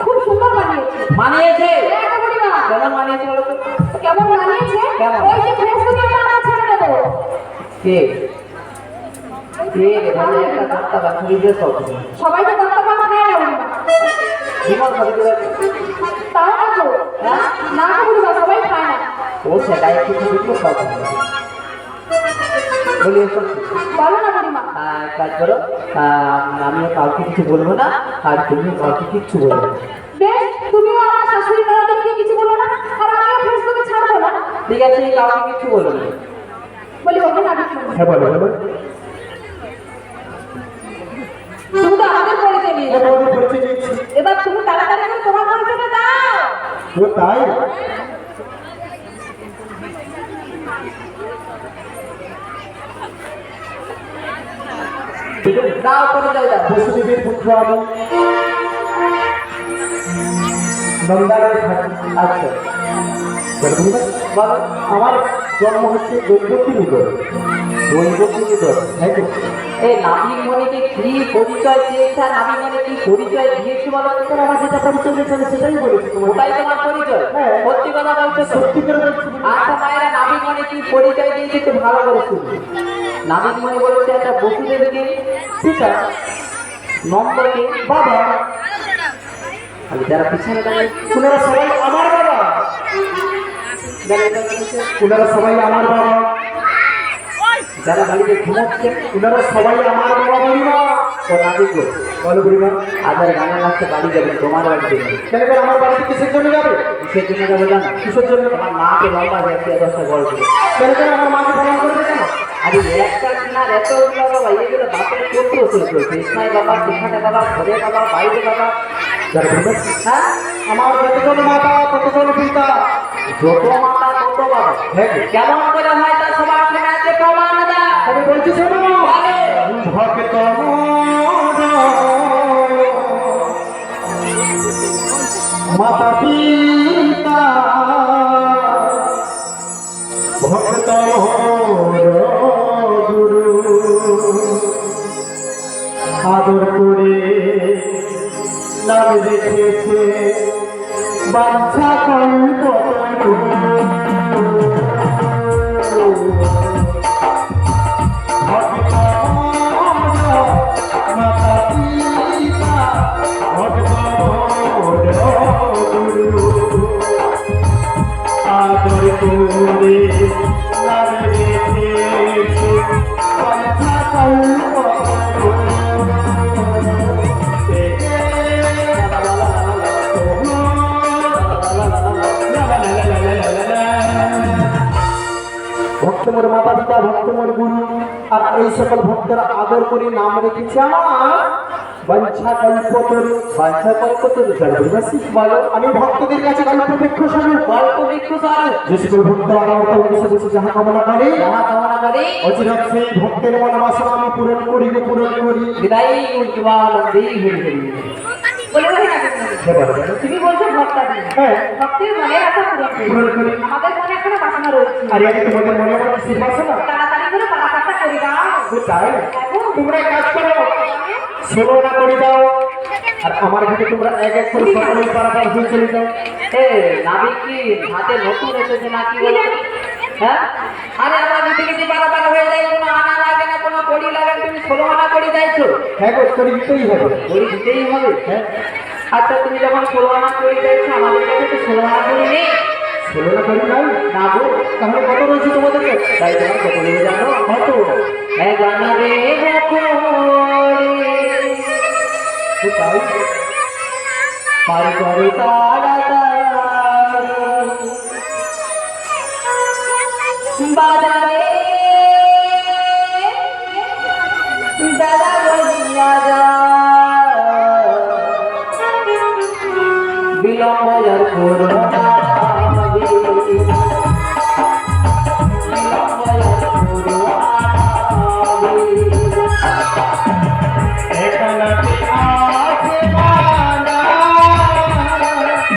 খুব সুন্দর মানিয়েছে। কেমন মানিয়েছে বলো তো? কেমন মানিয়েছে? ওই যে ফেসবুকে আমরা ছেড়ে দেব। কে ভাই একটা কথা বাকি দিয়ে সবাই তো কথা কথা খায় না বুড়িমা। জীবন ভাবে দিলে তাও না তো না বুড়িমা সবাই খায় না। ও সেটাই কিছু কিছু খায়। বলিয়ে বলো না বুড়িমা। কাজ করো, আমিও কাউকে কিছু বলবো না আর তুমিও কাউকে কিছু বলবো না। বেশ, তুমিও আমার শাশুড়ি ননদকে কিছু বলো না আর আমিও ফেসবুকে ছাড়বো না। ঠিক আছে, কাউকে কিছু বলবো না। বলি বলবো না? হ্যাঁ বলো বলো। তুমি তো আমাদের পরিচয় নিয়ে এবার তুমি তাড়াতাড়ি করে তোমার পরিচয়টা দাও। ও তাই? দাও পরিচয় দাও। বসুদেবের পুত্র আমি, নন্দালয় থাকি। আচ্ছা বলো। আমার জন্ম হচ্ছে দৈবকীনগর। দৈবকীনগর, তাই তো? এই নাবিকমণিকে কি পরিচয় দিয়েছে, নাবিকমণি কি পরিচয় দিয়েছে বলো তো? আমার যেটা পরিচয় দিয়েছে সেটাই বলেছি। ওটাই তোমার পরিচয়? সত্যি কথা বলছো? সত্যি করে বলছি। আচ্ছা মায়েরা, নাবিকমণি কি পরিচয় দিয়েছে একটু ভালো করে শুনবে। নাবিকমণি বলেছে একটা বসুদেবকে পিতা, নন্দকে বাবা, যারা পিছনে দাঁড়িয়ে ওনারা সবাই আমার বাবা। ওনারা সবাই আমার বাবা। যারা বাড়িতে ঘুমাচ্ছে ওনারা সবাই আমার বাবা। বুড়িমা ও নাবিক বলো বুড়িমা, আদার গানের লাগতে বাড়ি যাবে, তোমার বাড়িতে কেন? আমার বাড়িতে কিসের জন্য যাবে? কিসের জন্য যাবে জানো? কিসের জন্য? আমার মাকে লম্বা যাচ্ছে 10টা গল্প কেন কেন আমার মাকে প্রণাম করবে কেন? আরে একটা না এত বাবা, এগুলো বাপের করতে হচ্ছে। কৃষ্ণায় বাবা, সেখানে বাবা, ঘরে বাবা, বাইরে বাবা। হ্যাঁ, আমার যতজন মাতা ততজন পিতা। যত মাতা তত বাবা। হ্যাঁ, কেমন করে হয় তা সবার আছে প্রমাণ দা। আমি বলছি শোনো, ভক্ত মাতা পিতা ভক্ত গুরু আদর করে নাম রেখেছে বাঞ্ছা কল্প। ভক্ত মোর মাতা পিতা, ভক্ত মোর গুরু, আর এই সকল ভক্তরা আদর করে নাম রেখেছে আমার বাঞ্ছা কল্পতরু। বাঞ্ছা কল্পতরু জলবাসী বলো, আমি ভক্তদের কাছে গল্প বৃক্ষ স্বরূপ, গল্প বৃক্ষ স্বরূপ যে সকল ভক্ত আমার বসে বসে যাহা কামনা করে, অচিরাত সেই ভক্তের মনোবাসনা আমি পূরণ করি বিদায় উজ্জ্বলন্দেই হরি হরি। তুমি বলছো ভক্তা দিন, হ্যাঁ ভক্তের মনের আশা পূরণ করি। আমাদের মনে এখনো বাসনা রয়েছে। আর আমি তোমাদের মনে মনে স্থির পাচ্ছ না, তাড়াতাড়ি করে পালাপাটটা করে দাও। তাই তোমরা এক কাজ করো, ষোলো না করে দাও, আর আমার ঘাটে তোমরা এক এক করে সকলেই পারাপার হয়ে চলে যাও। নাবিক কি হাতে নতুন এসেছে নাকি বলো? হ্যাঁ, আরে আমরা যদি কিছু পারাপার হয়ে যাই, কোনো আনা লাগে না, কোনো কড়ি লাগে না, তুমি 16 আনা কড়ি চাইছো? হ্যাঁ গো, করে দিতেই হবে। কড়ি দিতেই হবে। হ্যাঁ আচ্ছা, তুমি যখন 16 আনা কড়ি চাইছো, আমাদের কাছে তো 16 আনা কড়ি নেই। ষোলো না করে নাই না গো, তাহলে কত রয়েছে তোমাদের কাছে? তাই তোমার কত লেগে জানো? কত? জানা রে তাই পার করে বাজারে দাদা বলিয়া